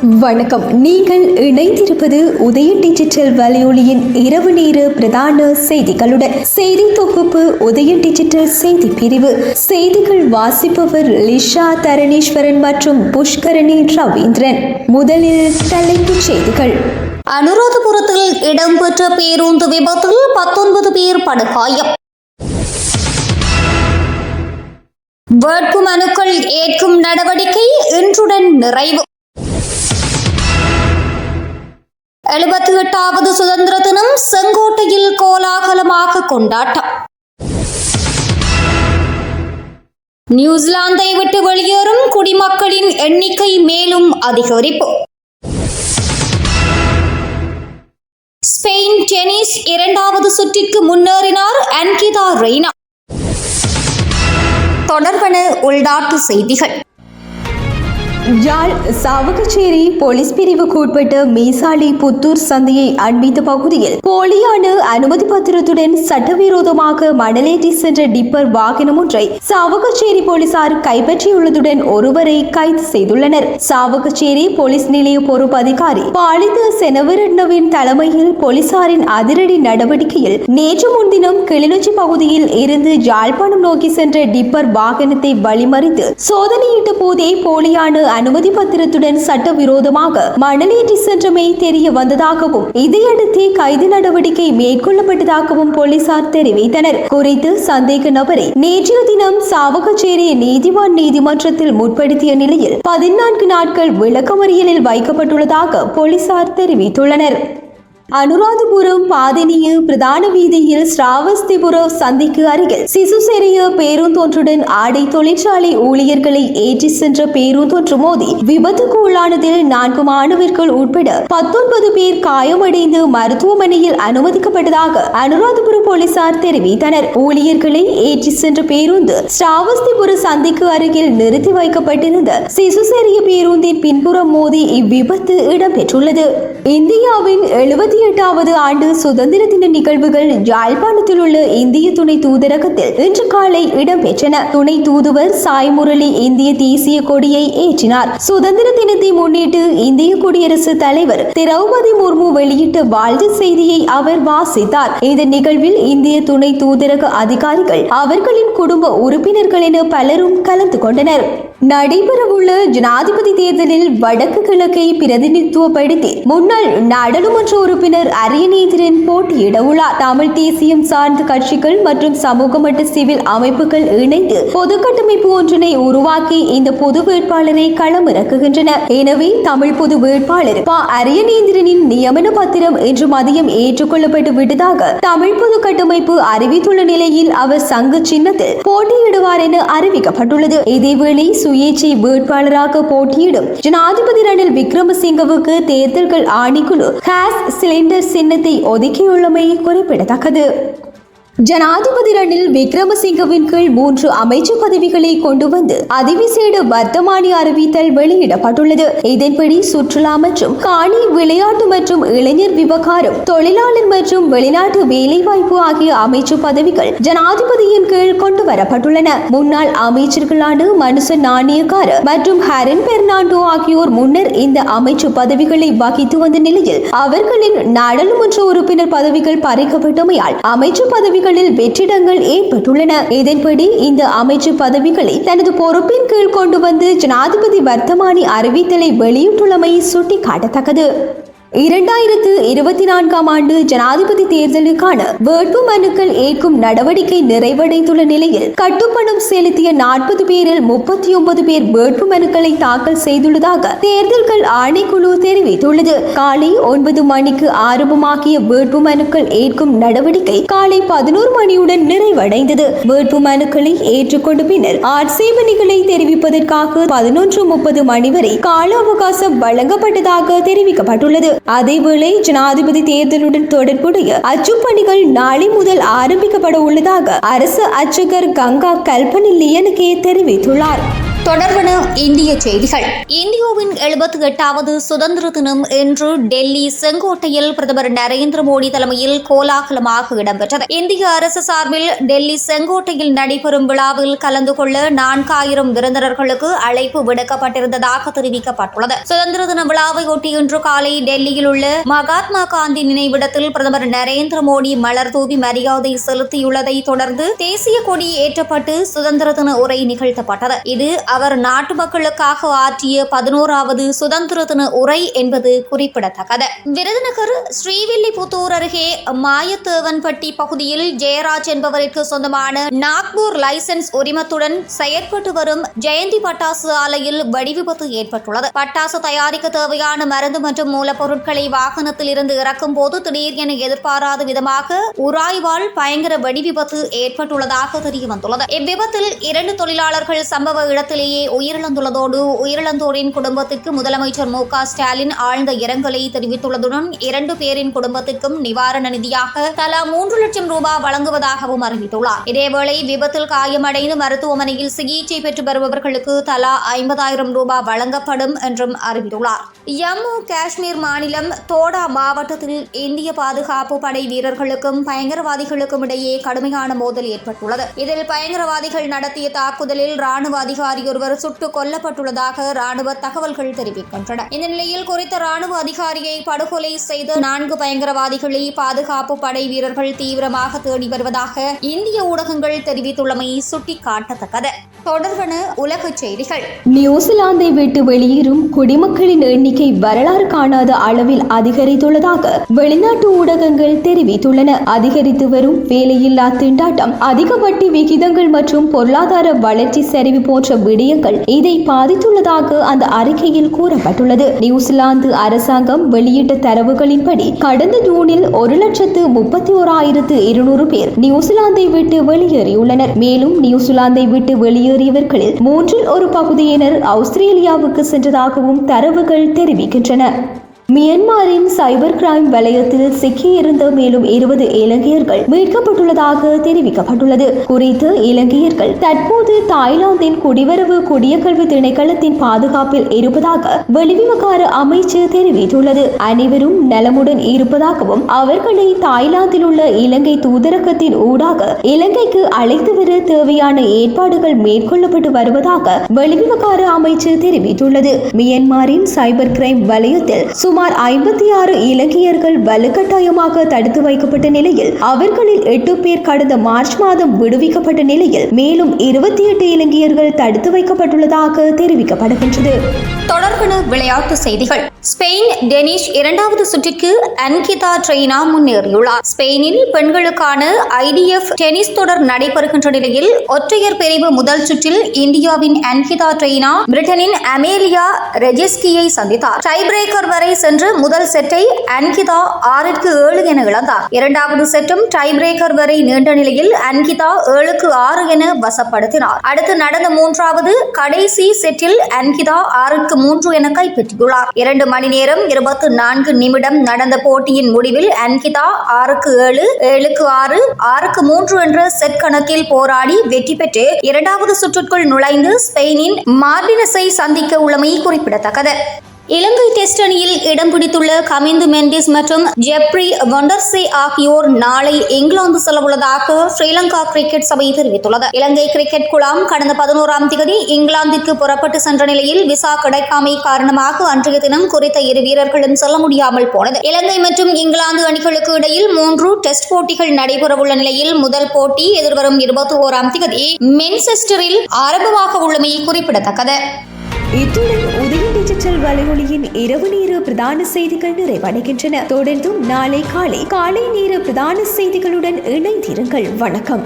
வணக்கம். நீங்கள் இணைந்திருப்பது உதய டிஜிட்டல் வலையொலியின் இரவு நேர பிரதான செய்திகளுடன். செய்தி தொகுப்பு உதய டிஜிட்டல் செய்தி பிரிவு. செய்திகள் வாசிப்பவர் லிஷா தரணீஸ்வரன் மற்றும் புஷ்கரணி ரவீந்திரன். முதலில் தலைப்புச் செய்திகள். அனுராதபுரத்தில் இடம்பெற்ற பேருந்து விபத்தில் 19 பேர் படுகாயம். வேட்பு மனுக்கள் ஏற்கும் நடவடிக்கை இன்றுடன் நிறைவு. 78வது சுதந்திர தினம் செங்கோட்டையில் கோலாகலமாக கொண்டாட்டம். நியூசிலாந்தை விட்டு வெளியேறும் குடிமக்களின் எண்ணிக்கை மேலும் அதிகரிப்பு. ஸ்பெயின் டென்னிஸ் 2வது சுற்றிற்கு முன்னேறினார் அன்கிதா ரெய்னா. தொடர்பன உள்நாட்டு செய்திகள். யாழ் சாவகச்சேரி போலீஸ் பிரிவுக்கு உட்பட்ட மீசாலி புத்தூர் சந்தையை அண்மித்த பகுதியில் போலியான அனுமதி பத்திரத்துடன் சட்டவிரோதமாக மணலேற்றி சென்ற டிப்பர் வாகனம் ஒன்றை சாவகச்சேரி போலீசார் கைப்பற்றியுள்ளதுடன் ஒருவரை கைது செய்துள்ளனர். சாவகச்சேரி போலீஸ் நிலைய பொறுப்பு அதிகாரி பாலித செனவரட்னவின் தலைமையில் போலீசாரின் அதிரடி நடவடிக்கையில் நேற்று முன்தினம் கிளிநொச்சி பகுதியில் இருந்து யாழ்ப்பாணம் நோக்கி சென்ற டிப்பர் வாகனத்தை வழிமறித்து சோதனையிட்ட போதே போலியான அனுமதி பத்திரத்துடன் சட்டவிரோதமாக மணலேற்றி சென்றமை தெரிய வந்ததாகவும் இதையடுத்து கைது நடவடிக்கை மேற்கொள்ளப்பட்டதாகவும் போலீசார் தெரிவித்தனர். குறித்து சந்தேக நபரை நேற்றைய தினம் சாவகச்சேரி நீதிவான் நீதிமன்றத்தில் முற்படுத்திய நிலையில் 14 நாட்கள் விளக்கமறியலில் வைக்கப்பட்டுள்ளதாக போலீசார் தெரிவித்துள்ளனர். அனுராதபுரம் பாதனிய பிரதான வீதியில் ஸ்ராவஸ்திபுர சந்திக்கு அருகில் சிசுசெரிய பேருந்தொன்றுடன் ஆடை தொழிற்சாலை ஊழியர்களை ஏற்றி சென்ற பேருந்தொன்று மோதி விபத்துக்கு உள்ளானதில் 4 மாணவர்கள் உட்பட 19 பேர் காயமடைந்து மருத்துவமனையில் அனுமதிக்கப்பட்டதாக அனுராதபுரம் போலீசார் தெரிவித்தனர். ஊழியர்களை ஏற்றி சென்ற பேருந்து ஸ்ராவஸ்திபுர சந்திக்கு அருகில் நிறுத்தி வைக்கப்பட்டிருந்த சிசுசெரிய பேருந்தின் பின்புறம் மோதி இவ்விபத்து இடம்பெற்றுள்ளது. இந்தியாவின் 78வது ஆண்டு சுதந்திர தின நிகழ்வுகள் யாழ்ப்பாணத்தில் உள்ள இந்திய துணை தூதரகத்தில் இன்று காலை இடம்பெற்றன. துணை தூதுவர் சாய் முரளி இந்திய தேசிய கொடியை ஏற்றினார். சுதந்திர தினத்தை முன்னிட்டு இந்திய குடியரசுத் தலைவர் திரௌபதி முர்மு வெளியிட்ட வாழ்த்து செய்தியை அவர் வாசித்தார். இந்த நிகழ்வில் இந்திய துணை தூதரக அதிகாரிகள், அவர்களின் குடும்ப உறுப்பினர்கள் என பலரும் கலந்து கொண்டனர். நடைபெறவுள்ள ஜனாதிபதி தேர்தலில் வடக்கு கிழக்கை பிரதிநிதித்துவப்படுத்தி முன்னாள் நாடாளுமன்ற உறுப்பினர் அரியநேந்திரன் போட்டியிட உள்ளார். தமிழ் தேசியம் சார்ந்த கட்சிகள் மற்றும் சமூக மட்ட சிவில் அமைப்புகள் இணைந்து பொது கட்டமைப்பு ஒன்றினை உருவாக்கி இந்த பொது வேட்பாளரை களமிறக்குகின்றன. எனவே தமிழ் பொது வேட்பாளர் ப. அரியநேந்திரனின் நியமன பத்திரம் இன்று மதியம் ஏற்றுக்கொள்ளப்பட்டு விட்டதாக தமிழ் பொது கட்டமைப்பு அறிவித்துள்ள நிலையில் அவர் சங்க சின்னத்தில் போட்டியிடுவார் என அறிவிக்கப்பட்டுள்ளது. இதேவேளை சுயேட்சை வேட்பாளராக போட்டியிடும் ஜனாதிபதி ரணில் விக்ரமசிங்கவுக்கு தேர்தல்கள் ஆணைக்குழு கேஸ் சிலிண்டர் சின்னத்தை ஒதுக்கியுள்ளமை குறிப்பிடத்தக்கது. ஜனாதிபதி ரணில் விக்ரமசிங்கவின் கீழ் 3 அமைச்சு பதவிகளை கொண்டு வந்து அதிவிசேட வர்த்தமானி அறிவித்தல் வெளியிடப்பட்டுள்ளது. இதன்படி சுற்றுலா மற்றும் காணி, விளையாட்டு மற்றும் இளைஞர் விவகாரம், தொழிலாளர் மற்றும் வெளிநாட்டு வேலைவாய்ப்பு ஆகிய அமைச்சு பதவிகள் ஜனாதிபதியின் கீழ் கொண்டு வரப்பட்டுள்ளன. முன்னாள் அமைச்சர்களான மனுசன் நாணயக்கார மற்றும் ஹரன் பெர்னாண்டோ ஆகியோர் முன்னர் இந்த அமைச்சு பதவிகளை வகித்து வந்த நிலையில் அவர்களின் நாடாளுமன்ற உறுப்பினர் பதவிகள் பறிக்கப்பட்டமையால் அமைச்சு பதவிகள் வெற்றிடங்கள் ஏற்பட்டுள்ளன. இதன்படி இந்த அமைச்சு பதவிகளை தனது பொறுப்பின் கீழ் கொண்டு வந்து ஜனாதிபதி வர்த்தமானி அறிவித்தலை வெளியிட்டுள்ளமை சுட்டிக்காட்டத்தக்கது. 2024ஆம் ஆண்டு ஜனாதிபதி தேர்தலுக்கான வேட்பு மனுக்கள் ஏற்கும் நடவடிக்கை நிறைவடைந்துள்ள நிலையில் கட்டுப்பணம் செலுத்திய 40 பேரில் 39 பேர் வேட்பு மனுக்களை தாக்கல் செய்துள்ளதாக தேர்தல்கள் ஆணைக்குழு தெரிவித்துள்ளது. காலை 9 மணிக்கு ஆரம்பமாகிய வேட்பு மனுக்கள் ஏற்கும் நடவடிக்கை காலை 11 மணியுடன் நிறைவடைந்தது. வேட்பு மனுக்களை ஏற்றுக்கொண்ட பின்னர் ஆட்சேபனைகளை தெரிவிப்பதற்காக 11:30 மணி வரை கால அவகாசம் வழங்கப்பட்டதாக தெரிவிக்கப்பட்டுள்ளது. அதேவேளை ஜனாதிபதி தேர்தலுடன் தொடர்புடைய அச்சுப்பணிகள் நாளை முதல் ஆரம்பிக்கப்பட உள்ளதாக அரசு அர்ச்சகர் கங்கா கல்பனி லியனகே தெரிவித்துள்ளார். தொடர்பான இந்திய செய்திகள். இந்தியாவின் 78வது சுதந்திர தினம் இன்று டெல்லி செங்கோட்டையில் பிரதமர் நரேந்திர மோடி தலைமையில் கோலாகலமாக இடம்பெற்றது. இந்திய அரசு சார்பில் டெல்லி செங்கோட்டையில் நடைபெறும் விழாவில் கலந்து கொள்ள 4000 விருந்தினர்களுக்கு அழைப்பு விடுக்கப்பட்டிருந்ததாக தெரிவிக்கப்பட்டுள்ளது. சுதந்திர தின விழாவை ஒட்டி இன்று காலை டெல்லியில் உள்ள மகாத்மா காந்தி நினைவிடத்தில் பிரதமர் நரேந்திர மோடி மலர் தூவி மரியாதை செலுத்தியுள்ளதை தொடர்ந்து தேசிய கொடி ஏற்றப்பட்டு சுதந்திர தின உரை நிகழ்த்தப்பட்டது. இது அவர் நாட்டு மக்களுக்காக ஆற்றிய 11வது சுதந்திர தின உரை என்பது குறிப்பிடத்தக்கது. விருதுநகர் ஸ்ரீவில்லிபுத்தூர் அருகே மாயத்தேவன்பட்டி பகுதியில் ஜெயராஜ் என்பவருக்கு சொந்தமான நாக்பூர் லைசன்ஸ் உரிமத்துடன் செயற்பட்டு வரும் ஜெயந்தி பட்டாசு ஆலையில் வெடிவிபத்து ஏற்பட்டுள்ளது. பட்டாசு தயாரிக்க தேவையான மருந்து மற்றும் மூலப்பொருட்களை வாகனத்தில் இருந்து இறக்கும் போது திடீர் என எதிர்பாராத விதமாக உராய்வால் பயங்கர வெடிவிபத்து ஏற்பட்டுள்ளதாக தெரியவந்துள்ளது. இவ்விபத்தில் 2 தொழிலாளர்கள் சம்பவ இடத்திலேயே உயிரிழந்துள்ளதோடு உயிரிழந்தோரின் குடும்பத்திற்கு முதலமைச்சர் மு க ஸ்டாலின் ஆழ்ந்த இரங்கலை தெரிவித்துள்ளதுடன் 2 பேரின் குடும்பத்திற்கும் நிவாரண நிதியாக தலா 3 லட்சம் ரூபாய் வழங்குவதாகவும் அறிவித்துள்ளார். இதேவேளை விபத்தில் காயமடைந்து மருத்துவமனையில் சிகிச்சை பெற்று வருபவர்களுக்கு தலா 50,000 ரூபாய் வழங்கப்படும் என்றும் அறிவித்துள்ளார். ஜம்மு காஷ்மீர் மாநிலம் தோடா மாவட்டத்தில் இந்திய பாதுகாப்பு படை வீரர்களுக்கும் பயங்கரவாதிகளுக்கும் இடையே கடுமையான மோதல் ஏற்பட்டுள்ளது. இதில் பயங்கரவாதிகள் நடத்திய தாக்குதலில் ராணுவ அதிகாரி ஒருவர் சுட்டுக் கொல்லப்பட்டுள்ளதாக ராணுவ தகவல்கள் தெரிவிக்கின்றன. இந்த நிலையில் குறித்த ராணுவ அதிகாரியை படுகொலை செய்த 4 பயங்கரவாதிகளை பாதுகாப்பு படை வீரர்கள் தீவிரமாக தேடி வருவதாக இந்திய ஊடகங்கள் தெரிவித்துள்ளமை சுட்டிக்காட்டத்தக்கது. தொடர்பான உலக செய்திகள். நியூசிலாந்தை விட்டு வெளியேறும் குடிமக்களின் எண்ணிக்கை வரலாறு காணாத அளவில் அதிகரித்துள்ளதாக வெளிநாட்டு ஊடகங்கள் தெரிவித்துள்ளன. அதிகரித்து வரும் வேலையில்லா திண்டாட்டம், அதிக வட்டி விகிதங்கள் மற்றும் பொருளாதார வளர்ச்சி சரிவு போன்ற விடயங்கள் இதை பாதித்துள்ளதாக அந்த அறிக்கையில் கூறப்பட்டுள்ளது. நியூசிலாந்து அரசாங்கம் வெளியிட்ட தரவுகளின்படி கடந்த ஜூனில் 1,31,200 பேர் நியூசிலாந்தை விட்டு வெளியேறியுள்ளனர். மேலும் நியூசிலாந்தை விட்டு வெளியேறியவர்களில் 1/3 பகுதியினர் ஆஸ்திரேலியாவுக்கு சென்றதாகவும் தரவுகள் தெரிவிக்கின்றன. மியான்மரின் சைபர் கிரைம் வலயத்தில் சிக்கியிருந்த மேலும் 20 இலங்கையர்கள் மீட்கப்பட்டுள்ளதாக தெரிவிக்கப்பட்டுள்ளது. குறித்த இலங்கையர்கள் தற்போது தாய்லாந்தின் குடிவரவு குடியகல்வி திணைக்களத்தின் பாதுகாப்பில் இருப்பதாக வெளிவிவகார அமைச்சு தெரிவித்துள்ளது. அனைவரும் நலமுடன் இருப்பதாகவும் அவர்களை தாய்லாந்தில் உள்ள இலங்கை தூதரகத்தின் ஊடாக இலங்கைக்கு அழைத்து வர தேவையான ஏற்பாடுகள் மேற்கொள்ளப்பட்டு வருவதாக வெளிவிவகார அமைச்சு தெரிவித்துள்ளது. மியான்மரின் சைபர் கிரைம் வலயத்தில் சுமார் 56 இலங்கையர்கள் வலுக்கட்டாயமாக தடுத்து வைக்கப்பட்ட நிலையில் அவர்களில் 8 பேர் கடந்த மார்ச் மாதம் விடுவிக்கப்பட்ட நிலையில் மேலும் 28 இலங்கையர்கள் தடுத்து வைக்கப்பட்டுள்ளதாக தெரிவிக்கப்படுகின்றது. தொடர்பான விளையாட்டு செய்திகள். ஸ்பெயின் டெனிஷ் 2வது சுற்றிற்கு அன்கிதா ட்ரெய்னா முன்னேறியுள்ளார். ஸ்பெயினில் பெண்களுக்கான IDF டென்னிஸ் தொடர் நடைபெறுகின்ற நிலையில் ஒற்றையர் பிரிவு முதல் சுற்றில் இந்தியாவின் அன்கிதா ட்ரெய்னா பிரிட்டனின் அமேலியா ரெஜெஸ்கியை சந்தித்தார். டை பிரேக்கர் வரை சென்று முதல் செட்டை அன்கிதா 6-7 என இழந்தார். 2வது செட்டும் டை பிரேக்கர் வரை நீண்ட நிலையில் அன்கிதா 7-6 என வசப்படுத்தினார். அடுத்து நடந்த 3வது கடைசி செட்டில் அன்கிதா 6-3 என கைப்பற்றியுள்ளார். 2 மணி நேரம் 24 நிமிடம் நடந்த போட்டியின் முடிவில் அன்கிதா 6-7, 7-6, 6-3 என்ற செட் கணக்கில் போராடி வெற்றி பெற்று 2வது சுற்றுக்குள் நுழைந்து ஸ்பெயினின் மார்டினஸை சந்திக்க உள்ளமை குறிப்பிடத்தக்கது. இலங்கை டெஸ்ட் அணியில் இடம் பிடித்துள்ள கமிந்து மெண்டிஸ் மற்றும் ஜெப்ரி வொண்டர்சே ஆகியோர் நாளை இங்கிலாந்து செல்லவுள்ளதாக ஸ்ரீலங்கா கிரிக்கெட் சபை தெரிவித்துள்ளது. இலங்கை கிரிக்கெட் குழாம் கடந்த 11ஆம் தேதி இங்கிலாந்திற்கு புறப்பட்டு சென்ற நிலையில் விசா கிடைக்காமை காரணமாக அன்றைய தினம் குறித்த 2 வீரர்களும் செல்ல முடியாமல் போனது. இலங்கை மற்றும் இங்கிலாந்து அணிகளுக்கு இடையில் 3 டெஸ்ட் போட்டிகள் நடைபெறவுள்ள நிலையில் முதல் போட்டி எதிர்வரும் 21ஆம் தேதி மென்செஸ்டரில் ஆரம்பமாக உள்ளமை குறிப்பிடத்தக்கது. இத்துடன் உதயம் டிஜிட்டல் வலையொலியின் இரவு நேர பிரதான செய்திகள் நிறைவடைகின்றன. தொடர்ந்தும் நாளை காலை நேர பிரதான செய்திகளுடன் இணைந்திருங்கள். வணக்கம்.